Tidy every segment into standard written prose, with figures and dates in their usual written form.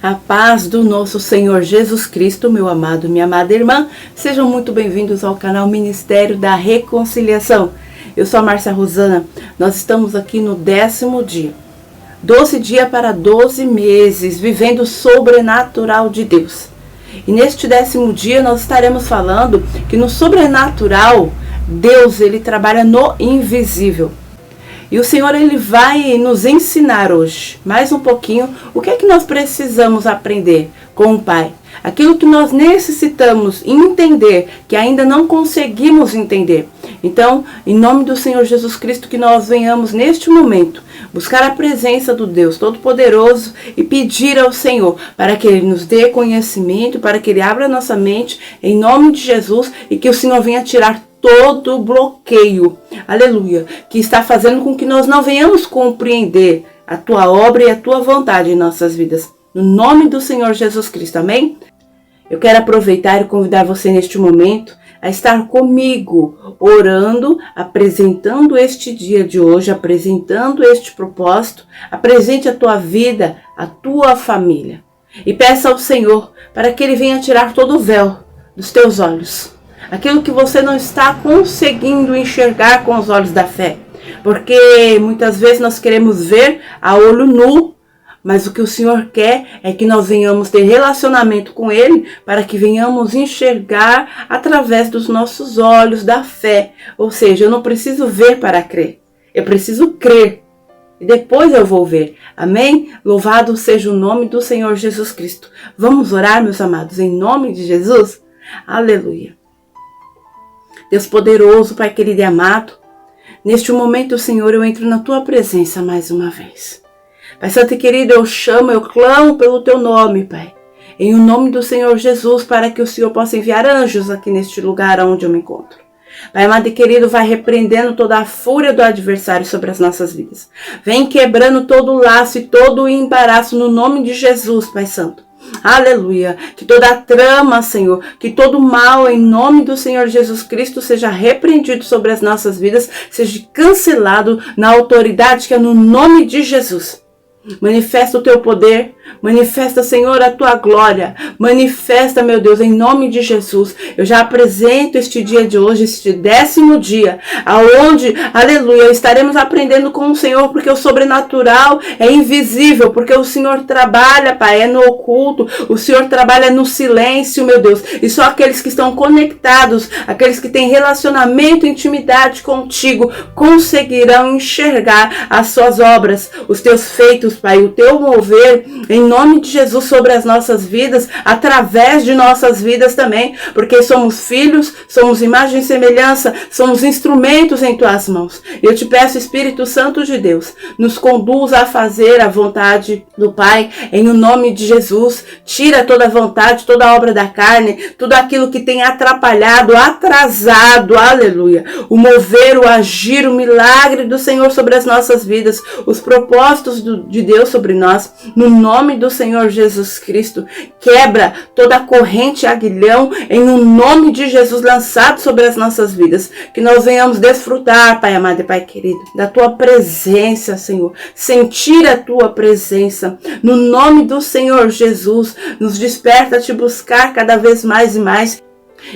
A paz do nosso Senhor Jesus Cristo, meu amado, minha amada irmã, sejam muito bem-vindos ao canal Ministério da Reconciliação. Eu sou a Márcia Rosana, nós estamos aqui no 10º dia. 12 dias para 12 meses, vivendo o sobrenatural de Deus. E neste 10º dia nós estaremos falando que no sobrenatural, Deus ele trabalha no invisível. E o Senhor ele vai nos ensinar hoje, mais um pouquinho, o que é que nós precisamos aprender com o Pai. Aquilo que nós necessitamos entender, que ainda não conseguimos entender. Então, em nome do Senhor Jesus Cristo, que nós venhamos neste momento buscar a presença do Deus Todo-Poderoso e pedir ao Senhor para que Ele nos dê conhecimento, para que Ele abra a nossa mente, em nome de Jesus, e que o Senhor venha tirar todo o bloqueio, aleluia, que está fazendo com que nós não venhamos compreender a Tua obra e a Tua vontade em nossas vidas. No nome do Senhor Jesus Cristo, amém? Eu quero aproveitar e convidar você neste momento a estar comigo, orando, apresentando este dia de hoje, apresentando este propósito. Apresente a tua vida, a tua família. E peça ao Senhor para que Ele venha tirar todo o véu dos teus olhos. Aquilo que você não está conseguindo enxergar com os olhos da fé. Porque muitas vezes nós queremos ver a olho nu, mas o que o Senhor quer é que nós venhamos ter relacionamento com Ele para que venhamos enxergar através dos nossos olhos da fé. Ou seja, eu não preciso ver para crer, eu preciso crer e depois eu vou ver. Amém? Louvado seja o nome do Senhor Jesus Cristo. Vamos orar, meus amados, em nome de Jesus? Aleluia. Deus poderoso, Pai querido e amado, neste momento, Senhor, eu entro na Tua presença mais uma vez. Pai santo e querido, eu chamo, eu clamo pelo Teu nome, Pai, em o nome do Senhor Jesus, para que o Senhor possa enviar anjos aqui neste lugar onde eu me encontro. Pai amado e querido, vai repreendendo toda a fúria do adversário sobre as nossas vidas. Vem quebrando todo o laço e todo o embaraço no nome de Jesus, Pai santo. Aleluia, que toda a trama, Senhor, que todo mal em nome do Senhor Jesus Cristo seja repreendido sobre as nossas vidas, seja cancelado na autoridade que é no nome de Jesus. Manifesta o Teu poder, manifesta, Senhor, a Tua glória, manifesta, meu Deus, em nome de Jesus. Eu já apresento este dia de hoje, este 10º dia, aonde, aleluia, estaremos aprendendo com o Senhor, porque o sobrenatural é invisível, porque o Senhor trabalha, Pai, é no oculto, o Senhor trabalha no silêncio, meu Deus, e só aqueles que estão conectados, aqueles que têm relacionamento, intimidade contigo, conseguirão enxergar as Suas obras, os Teus feitos, Pai, o Teu mover, em nome de Jesus, sobre as nossas vidas, através de nossas vidas também, porque somos filhos, somos imagem e semelhança, somos instrumentos em Tuas mãos. Eu te peço, Espírito Santo de Deus, nos conduza a fazer a vontade do Pai, em o nome de Jesus. Tira toda a vontade, toda a obra da carne, tudo aquilo que tem atrapalhado, atrasado, aleluia, o mover, o agir, o milagre do Senhor sobre as nossas vidas, os propósitos de Deus sobre nós, no nome do Senhor Jesus Cristo. Quebra toda a corrente aguilhão em o nome de Jesus lançado sobre as nossas vidas, que nós venhamos desfrutar, Pai amado e Pai querido, da Tua presença, Senhor, sentir a Tua presença, no nome do Senhor Jesus. Nos desperta a Te buscar cada vez mais e mais.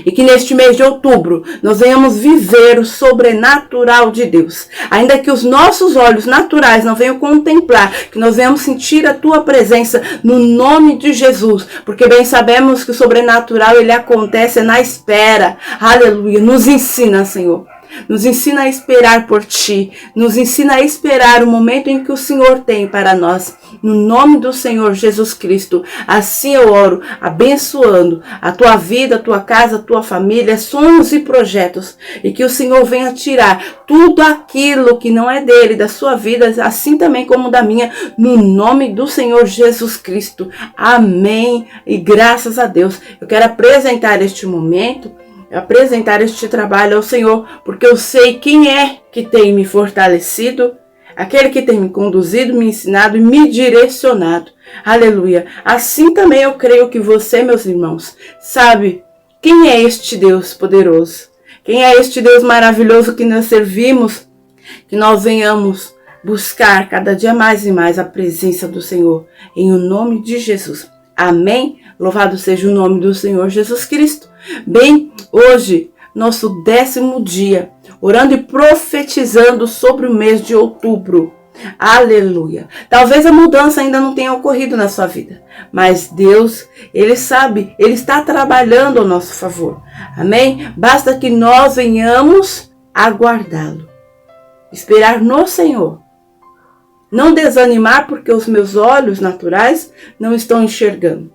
E que neste mês de outubro nós venhamos viver o sobrenatural de Deus. Ainda que os nossos olhos naturais não venham contemplar, que nós venhamos sentir a Tua presença no nome de Jesus. Porque bem sabemos que o sobrenatural ele acontece na espera. Aleluia. Nos ensina, Senhor. Nos ensina a esperar por Ti. Nos ensina a esperar o momento em que o Senhor tem para nós. No nome do Senhor Jesus Cristo. Assim eu oro, abençoando a Tua vida, a Tua casa, a Tua família, sonhos e projetos. E que o Senhor venha tirar tudo aquilo que não é dele, da sua vida, assim também como da minha. No nome do Senhor Jesus Cristo. Amém. E graças a Deus. Eu quero apresentar este momento, apresentar este trabalho ao Senhor, porque eu sei quem é que tem me fortalecido, aquele que tem me conduzido, me ensinado e me direcionado. Aleluia. Assim também eu creio que você, meus irmãos, sabe quem é este Deus poderoso, quem é este Deus maravilhoso que nós servimos, que nós venhamos buscar cada dia mais e mais a presença do Senhor, em o nome de Jesus. Amém? Louvado seja o nome do Senhor Jesus Cristo. Bem, hoje, nosso 10º dia, orando e profetizando sobre o mês de outubro. Aleluia. Talvez a mudança ainda não tenha ocorrido na sua vida, mas Deus, Ele sabe, Ele está trabalhando ao nosso favor. Amém? Basta que nós venhamos aguardá-lo. Esperar no Senhor. Não desanimar porque os meus olhos naturais não estão enxergando.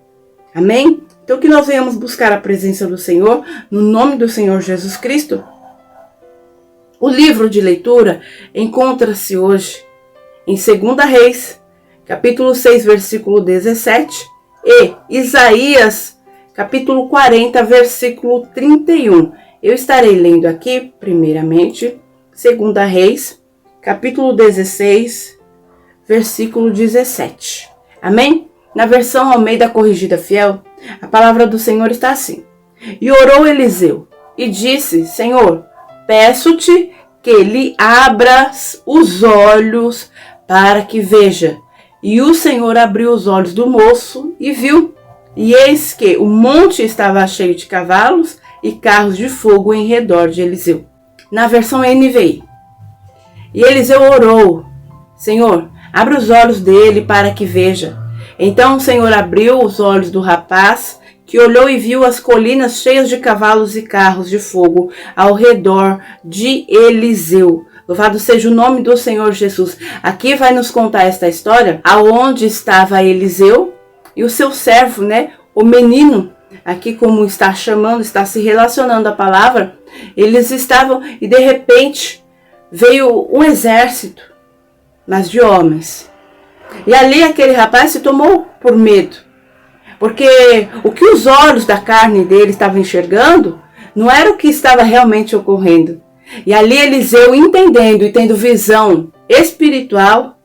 Amém? Então que nós venhamos buscar a presença do Senhor, no nome do Senhor Jesus Cristo. O livro de leitura encontra-se hoje em 2 Reis, capítulo 6, versículo 17, e Isaías, capítulo 40, versículo 31. Eu estarei lendo aqui, primeiramente, 2 Reis, capítulo 16, versículo 17. Amém? Na versão Almeida Corrigida Fiel, a palavra do Senhor está assim. E orou Eliseu, e disse, Senhor, peço-te que lhe abras os olhos para que veja. E o Senhor abriu os olhos do moço e viu. E eis que o monte estava cheio de cavalos e carros de fogo em redor de Eliseu. Na versão NVI. E Eliseu orou, Senhor, abre os olhos dele para que veja. Então o Senhor abriu os olhos do rapaz, que olhou e viu as colinas cheias de cavalos e carros de fogo ao redor de Eliseu. Louvado seja o nome do Senhor Jesus. Aqui vai nos contar esta história, aonde estava Eliseu e o seu servo, o menino, aqui como está chamando, está se relacionando a palavra, eles estavam e de repente veio um exército, mas de homens. E ali aquele rapaz se tomou por medo, porque o que os olhos da carne dele estavam enxergando não era o que estava realmente ocorrendo. E ali Eliseu, entendendo e tendo visão espiritual,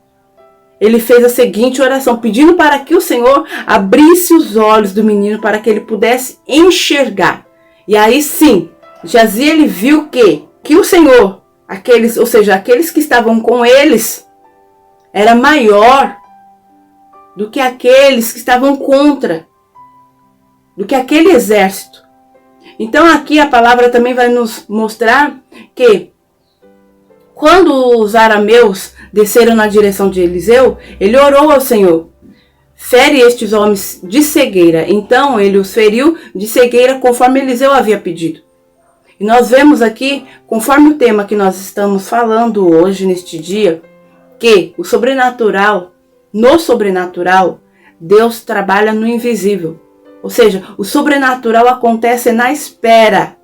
ele fez a seguinte oração, pedindo para que o Senhor abrisse os olhos do menino para que ele pudesse enxergar. E aí sim, Jazi ele viu que o Senhor, aqueles que estavam com eles, era maior do que aqueles que estavam contra, do que aquele exército. Então aqui a palavra também vai nos mostrar que quando os arameus desceram na direção de Eliseu, ele orou ao Senhor, fere estes homens de cegueira. Então ele os feriu de cegueira conforme Eliseu havia pedido. E nós vemos aqui, conforme o tema que nós estamos falando hoje, neste dia, que o sobrenatural, no sobrenatural, Deus trabalha no invisível. Ou seja, o sobrenatural acontece na espera.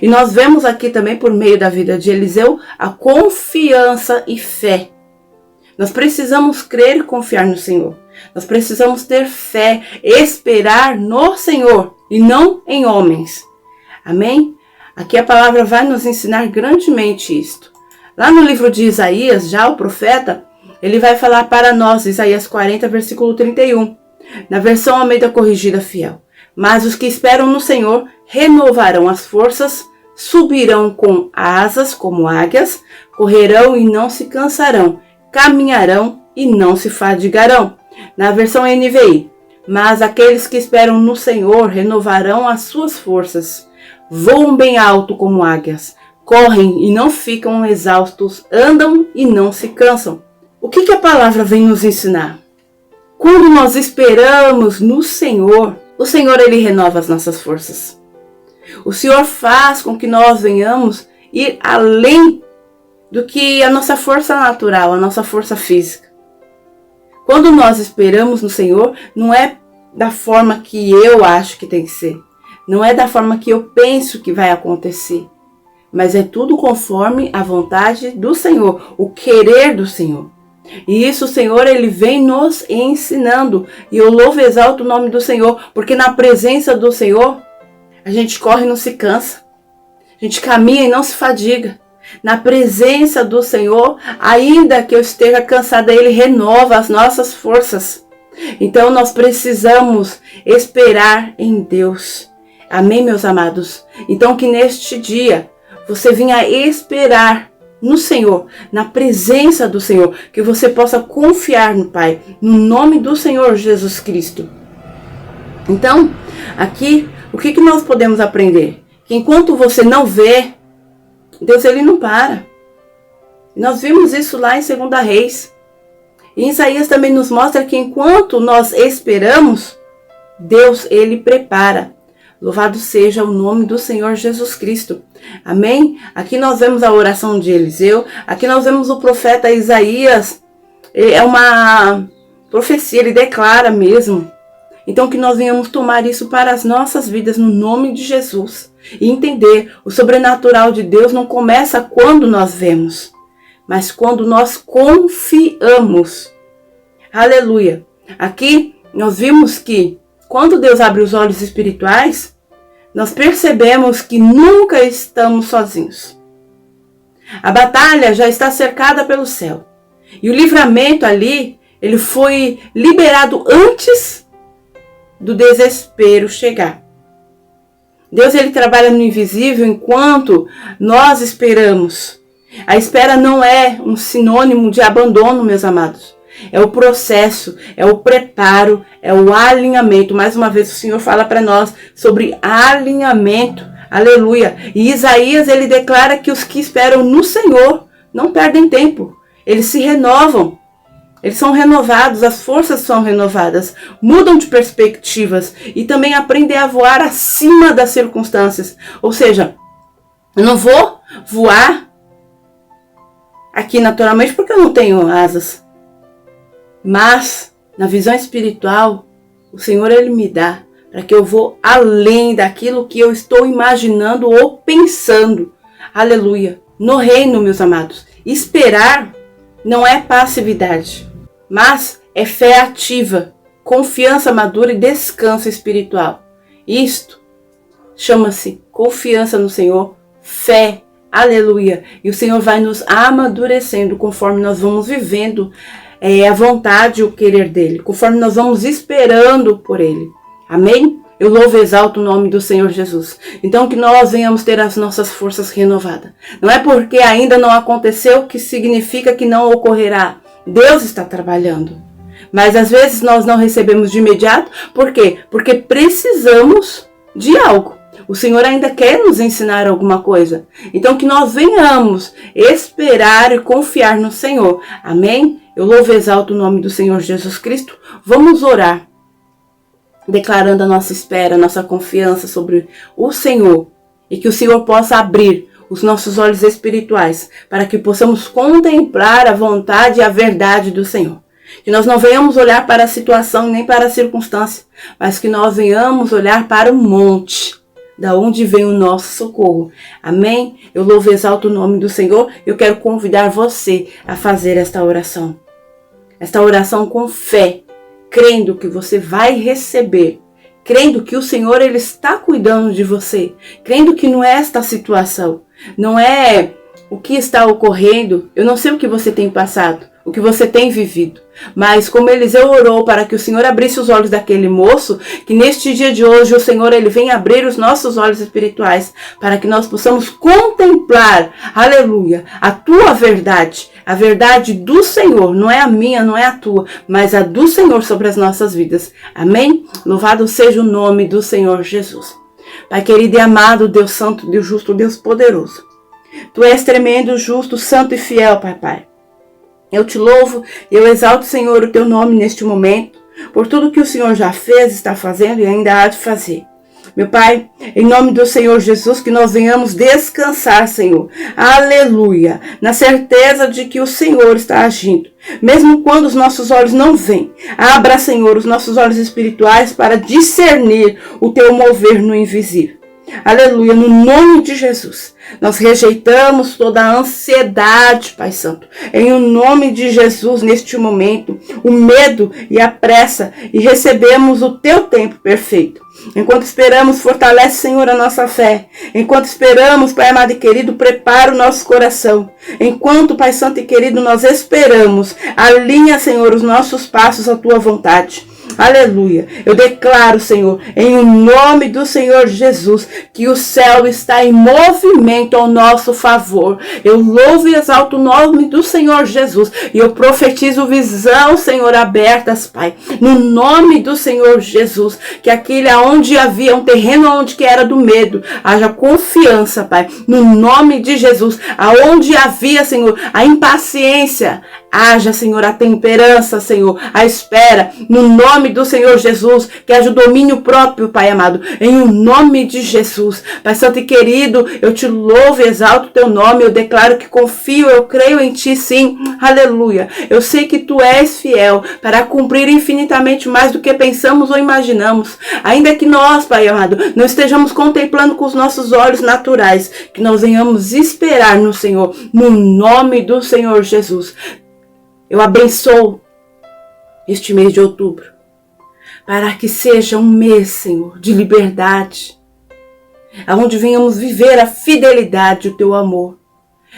E nós vemos aqui também, por meio da vida de Eliseu, a confiança e fé. Nós precisamos crer e confiar no Senhor. Nós precisamos ter fé, esperar no Senhor e não em homens. Amém? Aqui a palavra vai nos ensinar grandemente isto. Lá no livro de Isaías, já o profeta, ele vai falar para nós, Isaías 40, versículo 31, na versão Almeida Corrigida Fiel. Mas os que esperam no Senhor renovarão as forças, subirão com asas como águias, correrão e não se cansarão, caminharão e não se fadigarão. Na versão NVI, mas aqueles que esperam no Senhor renovarão as suas forças, voam bem alto como águias, correm e não ficam exaustos, andam e não se cansam. O que a palavra vem nos ensinar? Quando nós esperamos no Senhor, o Senhor ele renova as nossas forças. O Senhor faz com que nós venhamos ir além do que a nossa força natural, a nossa força física. Quando nós esperamos no Senhor, não é da forma que eu acho que tem que ser. Não é da forma que eu penso que vai acontecer. Mas é tudo conforme a vontade do Senhor, o querer do Senhor. E isso o Senhor, ele vem nos ensinando. E eu louvo e exalto o nome do Senhor, porque na presença do Senhor, a gente corre e não se cansa. A gente caminha e não se fadiga. Na presença do Senhor, ainda que eu esteja cansada, Ele renova as nossas forças. Então nós precisamos esperar em Deus. Amém, meus amados? Então que neste dia você venha esperar no Senhor, na presença do Senhor, que você possa confiar no Pai, no nome do Senhor Jesus Cristo. Então, aqui, o que nós podemos aprender? Que enquanto você não vê, Deus ele não para. Nós vimos isso lá em 2 Reis. E Isaías também nos mostra que enquanto nós esperamos, Deus ele prepara. Louvado seja o nome do Senhor Jesus Cristo. Amém? Aqui nós vemos a oração de Eliseu. Aqui nós vemos o profeta Isaías. É uma profecia, ele declara mesmo. Então que nós venhamos tomar isso para as nossas vidas no nome de Jesus. E entender, o sobrenatural de Deus não começa quando nós vemos, mas quando nós confiamos. Aleluia. Aqui nós vimos que quando Deus abre os olhos espirituais, nós percebemos que nunca estamos sozinhos. A batalha já está cercada pelo céu. E o livramento ali, ele foi liberado antes do desespero chegar. Deus ele trabalha no invisível enquanto nós esperamos. A espera não é um sinônimo de abandono, meus amados. É o processo, é o preparo, é o alinhamento. Mais uma vez o Senhor fala para nós sobre alinhamento. Aleluia. E Isaías ele declara que os que esperam no Senhor não perdem tempo. Eles se renovam. Eles são renovados, as forças são renovadas, mudam de perspectivas e também aprendem a voar acima das circunstâncias. Ou seja, eu não vou voar aqui naturalmente porque eu não tenho asas. Mas, na visão espiritual, o Senhor ele me dá para que eu vou além daquilo que eu estou imaginando ou pensando. Aleluia. No reino, meus amados, esperar não é passividade, mas é fé ativa, confiança madura e descanso espiritual. Isto chama-se confiança no Senhor, fé. Aleluia. E o Senhor vai nos amadurecendo conforme nós vamos vivendo a vontade e o querer dele, conforme nós vamos esperando por ele. Amém? Eu louvo e exalto o nome do Senhor Jesus. Então que nós venhamos ter as nossas forças renovadas. Não é porque ainda não aconteceu que significa que não ocorrerá. Deus está trabalhando. Mas às vezes nós não recebemos de imediato. Por quê? Porque precisamos de algo. O Senhor ainda quer nos ensinar alguma coisa. Então que nós venhamos esperar e confiar no Senhor. Amém? Eu louvo e exalto o nome do Senhor Jesus Cristo. Vamos orar, declarando a nossa espera, a nossa confiança sobre o Senhor. E que o Senhor possa abrir os nossos olhos espirituais para que possamos contemplar a vontade e a verdade do Senhor. Que nós não venhamos olhar para a situação nem para a circunstância, mas que nós venhamos olhar para o monte, da onde vem o nosso socorro. Amém? Eu louvo e exalto o nome do Senhor. Eu quero convidar você a fazer esta oração. Esta oração com fé, crendo que você vai receber, crendo que o Senhor ele está cuidando de você, crendo que não é esta situação, não é o que está ocorrendo. Eu não sei o que você tem passado, o que você tem vivido, mas como Eliseu orou para que o Senhor abrisse os olhos daquele moço, que neste dia de hoje o Senhor ele vem abrir os nossos olhos espirituais para que nós possamos contemplar, aleluia, a tua verdade, a verdade do Senhor, não é a minha, não é a tua, mas a do Senhor sobre as nossas vidas. Amém? Louvado seja o nome do Senhor Jesus. Pai querido e amado, Deus santo, Deus justo, Deus poderoso. Tu és tremendo, justo, santo e fiel, Pai. Eu te louvo e eu exalto, Senhor, o teu nome neste momento, por tudo que o Senhor já fez, está fazendo e ainda há de fazer. Meu Pai, em nome do Senhor Jesus, que nós venhamos descansar, Senhor. Aleluia. Na certeza de que o Senhor está agindo. Mesmo quando os nossos olhos não veem. Abra, Senhor, os nossos olhos espirituais para discernir o teu mover no invisível. Aleluia, no nome de Jesus, nós rejeitamos toda a ansiedade, Pai Santo, em o nome de Jesus, neste momento, o medo e a pressa, e recebemos o teu tempo perfeito. Enquanto esperamos, fortalece, Senhor, a nossa fé. Enquanto esperamos, Pai amado e querido, prepara o nosso coração. Enquanto, Pai Santo e querido, nós esperamos, alinha, Senhor, os nossos passos à tua vontade. Aleluia. Eu declaro, Senhor, em o nome do Senhor Jesus, que o céu está em movimento ao nosso favor. Eu louvo e exalto o nome do Senhor Jesus. E eu profetizo visão, Senhor, abertas, Pai. No nome do Senhor Jesus. Que aquele aonde havia um terreno onde que era do medo, haja confiança, Pai. No nome de Jesus. Aonde havia, Senhor, a impaciência, haja, Senhor, a temperança, Senhor, a espera, no nome do Senhor Jesus, que haja o domínio próprio, Pai amado, em o nome de Jesus. Pai santo e querido, eu te louvo e exalto o teu nome, eu declaro que confio, eu creio em ti, sim, aleluia. Eu sei que tu és fiel para cumprir infinitamente mais do que pensamos ou imaginamos, ainda que nós, Pai amado, não estejamos contemplando com os nossos olhos naturais, que nós venhamos esperar no Senhor, no nome do Senhor Jesus. Eu abençoo este mês de outubro, para que seja um mês, Senhor, de liberdade, aonde venhamos viver a fidelidade, o teu amor,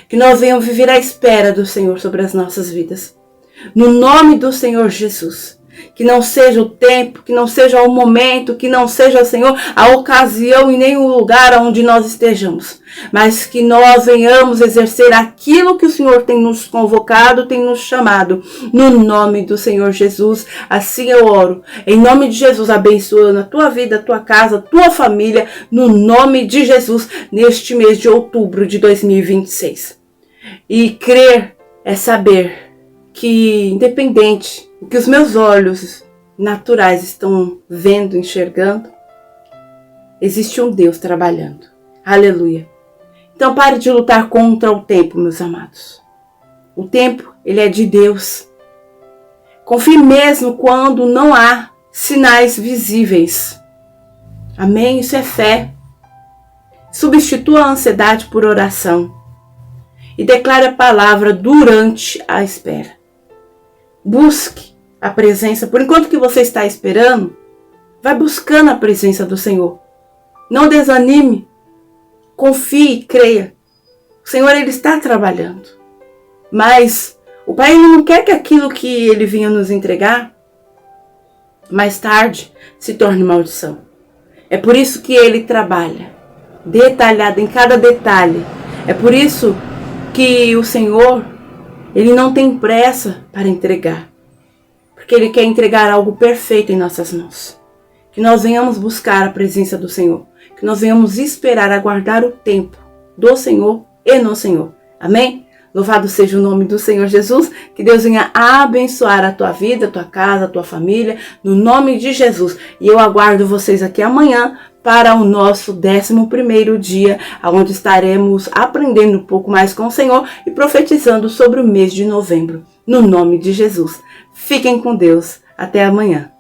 que nós venhamos viver a espera do Senhor sobre as nossas vidas. No nome do Senhor Jesus, que não seja o tempo, que não seja o momento, que não seja, Senhor, a ocasião e nem o lugar onde nós estejamos, mas que nós venhamos exercer aquilo que o Senhor tem nos convocado, tem nos chamado, no nome do Senhor Jesus. Assim eu oro, em nome de Jesus, abençoando a tua vida, a tua casa, a tua família, no nome de Jesus, neste mês de outubro de 2026. E crer é saber que, independente do que os meus olhos naturais estão vendo, enxergando, existe um Deus trabalhando. Aleluia. Então pare de lutar contra o tempo, meus amados. O tempo, ele é de Deus. Confie mesmo quando não há sinais visíveis. Amém? Isso é fé. Substitua a ansiedade por oração. E declare a palavra durante a espera. Busque a presença. Por enquanto que você está esperando, vai buscando a presença do Senhor. Não desanime. Confie e creia. O Senhor, ele está trabalhando. Mas o Pai, ele não quer que aquilo que ele vinha nos entregar, mais tarde, se torne maldição. É por isso que ele trabalha, detalhado em cada detalhe. É por isso que o Senhor, ele não tem pressa para entregar, porque ele quer entregar algo perfeito em nossas mãos. Que nós venhamos buscar a presença do Senhor, que nós venhamos esperar, aguardar o tempo do Senhor e no Senhor. Amém? Louvado seja o nome do Senhor Jesus, que Deus venha abençoar a tua vida, a tua casa, a tua família, no nome de Jesus. E eu aguardo vocês aqui amanhã para o nosso 11º dia, onde estaremos aprendendo um pouco mais com o Senhor e profetizando sobre o mês de novembro, no nome de Jesus. Fiquem com Deus. Até amanhã.